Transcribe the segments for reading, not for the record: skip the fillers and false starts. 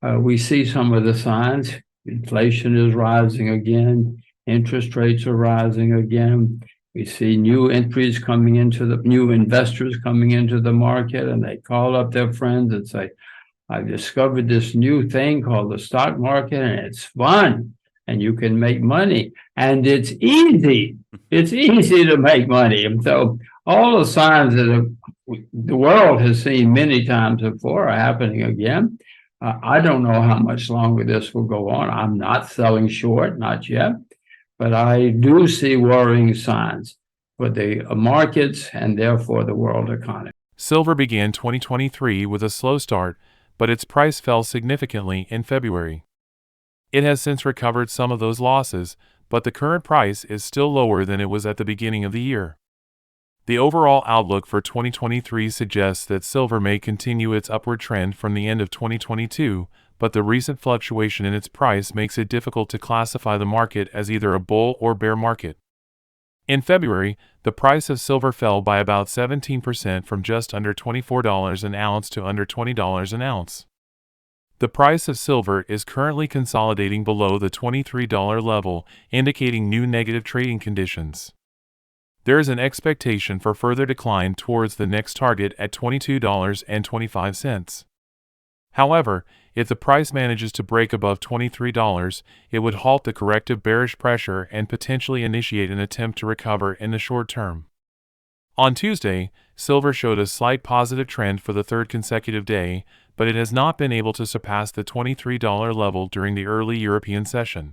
We see some of the signs. Inflation is rising again. Interest rates are rising again. We see new entries coming into new investors coming into the market, and they call up their friends and say, I've discovered this new thing called the stock market, and it's fun, and you can make money, and it's easy. It's easy to make money. And so all the signs that the world has seen many times before are happening again. I don't know how much longer this will go on. I'm not selling short, not yet, but I do see worrying signs for the markets and therefore the world economy. Silver began 2023 with a slow start, but its price fell significantly in February. It has since recovered some of those losses, but the current price is still lower than it was at the beginning of the year. The overall outlook for 2023 suggests that silver may continue its upward trend from the end of 2022, but the recent fluctuation in its price makes it difficult to classify the market as either a bull or bear market. In February, the price of silver fell by about 17% from just under $24 an ounce to under $20 an ounce. The price of silver is currently consolidating below the $23 level, indicating new negative trading conditions. There is an expectation for further decline towards the next target at $22.25. However, if the price manages to break above $23, it would halt the corrective bearish pressure and potentially initiate an attempt to recover in the short term. On Tuesday, silver showed a slight positive trend for the third consecutive day, but it has not been able to surpass the $23 level during the early European session.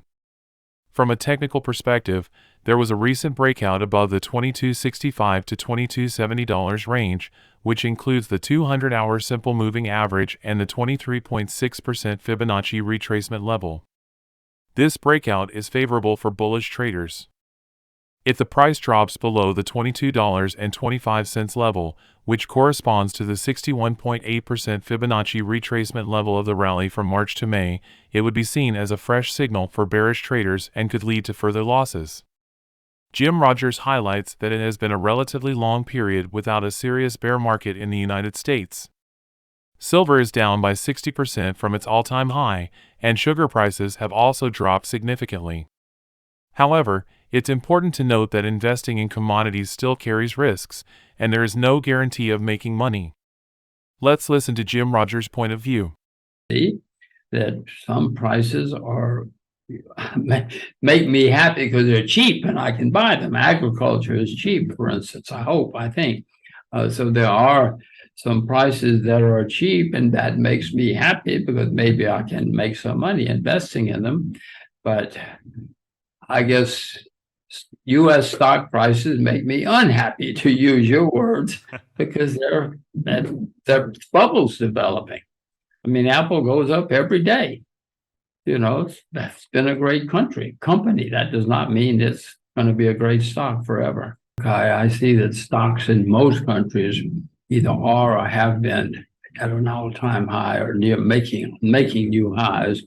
From a technical perspective, there was a recent breakout above the $22.65 to $22.70 range, which includes the 200-hour simple moving average and the 23.6% Fibonacci retracement level. This breakout is favorable for bullish traders. If the price drops below the $22.25 level, which corresponds to the 61.8% Fibonacci retracement level of the rally from March to May, it would be seen as a fresh signal for bearish traders and could lead to further losses. Jim Rogers highlights that it has been a relatively long period without a serious bear market in the United States. Silver is down by 60% from its all-time high, and sugar prices have also dropped significantly. However, it's important to note that investing in commodities still carries risks, and there is no guarantee of making money. Let's listen to Jim Rogers' point of view. That some prices are make me happy because they're cheap and I can buy them. Agriculture is cheap, for instance, I think. So there are some prices that are cheap, and that makes me happy because maybe I can make some money investing in them. But I guess U.S. stock prices make me unhappy, to use your words, because there are bubbles developing. I mean, Apple goes up every day. You know, that's been a great company. That does not mean it's going to be a great stock forever. I see that stocks in most countries either are or have been at an all-time high or near making new highs.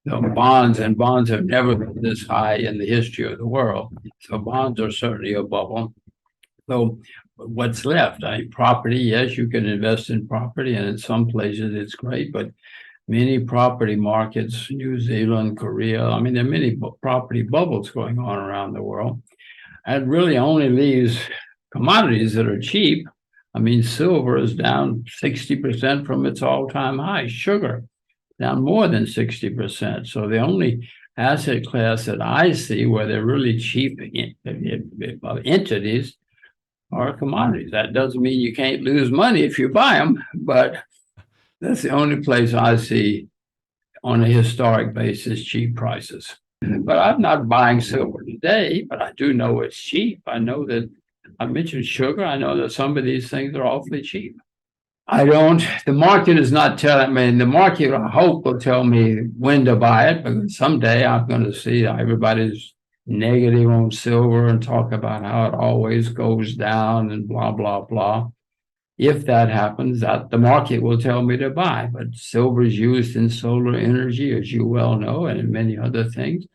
Bonds have never been this high in the history of the world. So bonds are certainly a bubble. So what's left? Property, yes, you can invest in property, and in some places it's great, but many property markets, New Zealand, Korea, I mean, there are many property bubbles going on around the world. And really only leaves commodities that are cheap. I mean, silver is down 60% from its all-time high. Sugar, down more than 60%. So the only asset class that I see where they're really cheap entities are commodities. That doesn't mean you can't lose money if you buy them, but that's the only place I see on a historic basis cheap prices. But I'm not buying silver today, but I do know it's cheap. I know that I mentioned sugar. I know that some of these things are awfully cheap. The market is not telling me, the market, I hope, will tell me when to buy it, because someday I'm going to see everybody's negative on silver and talk about how it always goes down and blah, blah, blah. If that happens, the market will tell me to buy. But silver is used in solar energy, as you well know, and in many other things.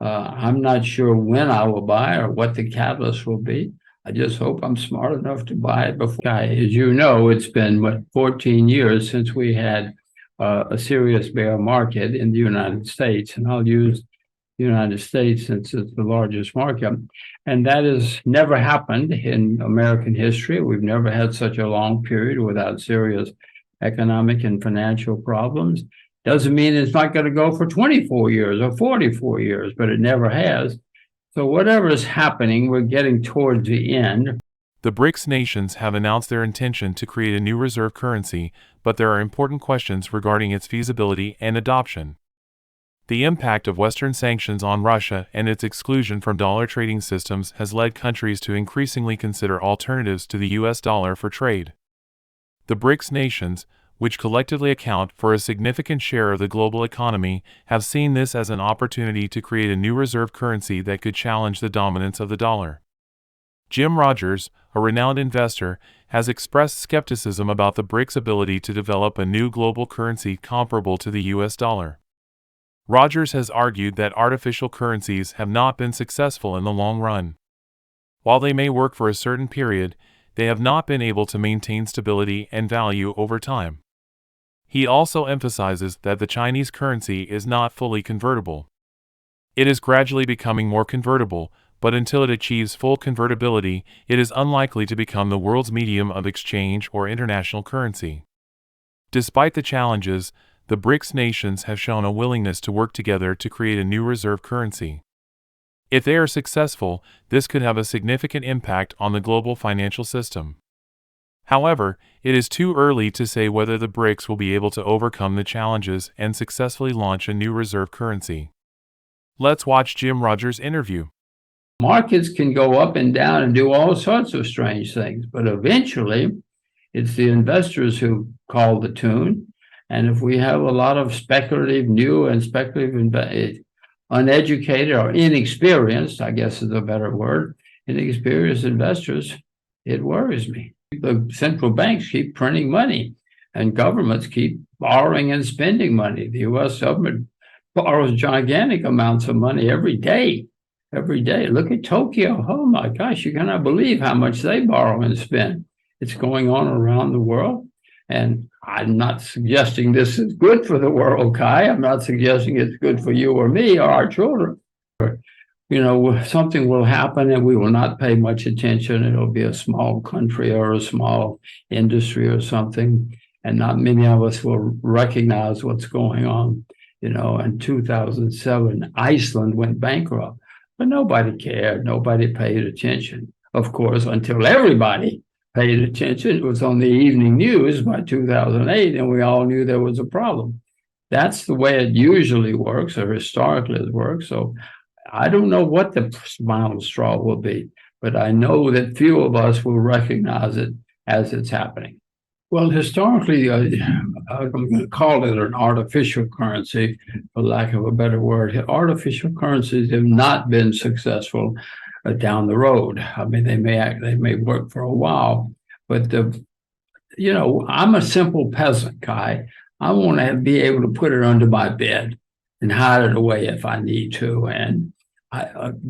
I'm not sure when I will buy or what the catalyst will be. I just hope I'm smart enough to buy it before. As you know, it's been 14 years since we had a serious bear market in the United States. And I'll use the United States since it's the largest market. And that has never happened in American history. We've never had such a long period without serious economic and financial problems. Doesn't mean it's not going to go for 24 years or 44 years, but it never has. So whatever is happening, we're getting towards the end. The BRICS nations have announced their intention to create a new reserve currency, but there are important questions regarding its feasibility and adoption. The impact of Western sanctions on Russia and its exclusion from dollar trading systems has led countries to increasingly consider alternatives to the US dollar for trade. The BRICS nations, which collectively account for a significant share of the global economy, have seen this as an opportunity to create a new reserve currency that could challenge the dominance of the dollar. Jim Rogers, a renowned investor, has expressed skepticism about the BRICS' ability to develop a new global currency comparable to the US dollar. Rogers has argued that artificial currencies have not been successful in the long run. While they may work for a certain period, they have not been able to maintain stability and value over time. He also emphasizes that the Chinese currency is not fully convertible. It is gradually becoming more convertible, but until it achieves full convertibility, it is unlikely to become the world's medium of exchange or international currency. Despite the challenges, the BRICS nations have shown a willingness to work together to create a new reserve currency. If they are successful, this could have a significant impact on the global financial system. However, it is too early to say whether the BRICS will be able to overcome the challenges and successfully launch a new reserve currency. Let's watch Jim Rogers' interview. Markets can go up and down and do all sorts of strange things, but eventually it's the investors who call the tune. And if we have a lot of uneducated or inexperienced, I guess is a better word, inexperienced investors, it worries me. The central banks keep printing money and governments keep borrowing and spending money. The US government borrows gigantic amounts of money every day. Every day. Look at Tokyo. Oh my gosh, you cannot believe how much they borrow and spend. It's going on around the world. And I'm not suggesting this is good for the world, Kai. I'm not suggesting it's good for you or me or our children. Something will happen and we will not pay much attention. It'll be a small country or a small industry or something. And not many of us will recognize what's going on. In 2007, Iceland went bankrupt, but nobody cared. Nobody paid attention. Of course, until everybody paid attention. It was on the evening news by 2008, and we all knew there was a problem. That's the way it usually works, or historically it works. So I don't know what the final straw will be, but I know that few of us will recognize it as it's happening. Well, historically, I'm going to call it an artificial currency, for lack of a better word. Artificial currencies have not been successful down the road. I mean, they may work for a while, but I'm a simple peasant, Kai. I want to be able to put it under my bed and hide it away if I need to. And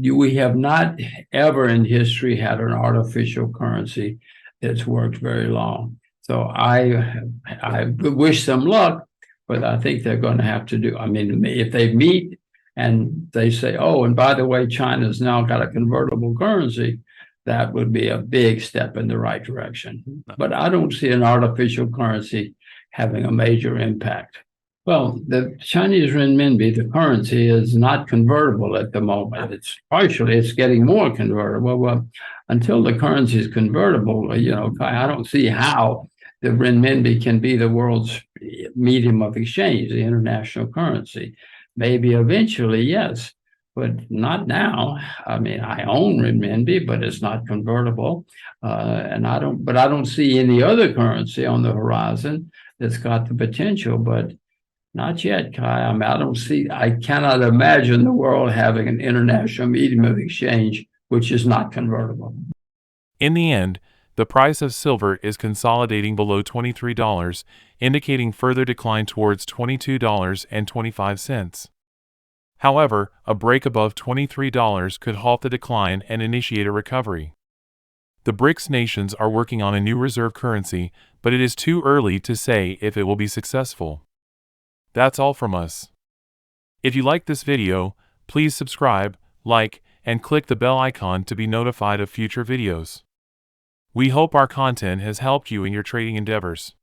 we have not ever in history had an artificial currency that's worked very long. So I wish them luck, but I think they're going to have to do. I mean, if they meet and they say, oh, and by the way, China's now got a convertible currency, that would be a big step in the right direction. But I don't see an artificial currency having a major impact. Well, the Chinese renminbi, the currency, is not convertible at the moment. It's getting more convertible. Well, until the currency is convertible, I don't see how the renminbi can be the world's medium of exchange, the international currency. Maybe eventually, yes, but not now. I mean, I own renminbi, but it's not convertible, and I don't see any other currency on the horizon that's got the potential. But not yet, Kai. I mean, I cannot imagine the world having an international medium of exchange which is not convertible. In the end, the price of silver is consolidating below $23, indicating further decline towards $22.25. However, a break above $23 could halt the decline and initiate a recovery. The BRICS nations are working on a new reserve currency, but it is too early to say if it will be successful. That's all from us. If you like this video, please subscribe, like, and click the bell icon to be notified of future videos. We hope our content has helped you in your trading endeavors.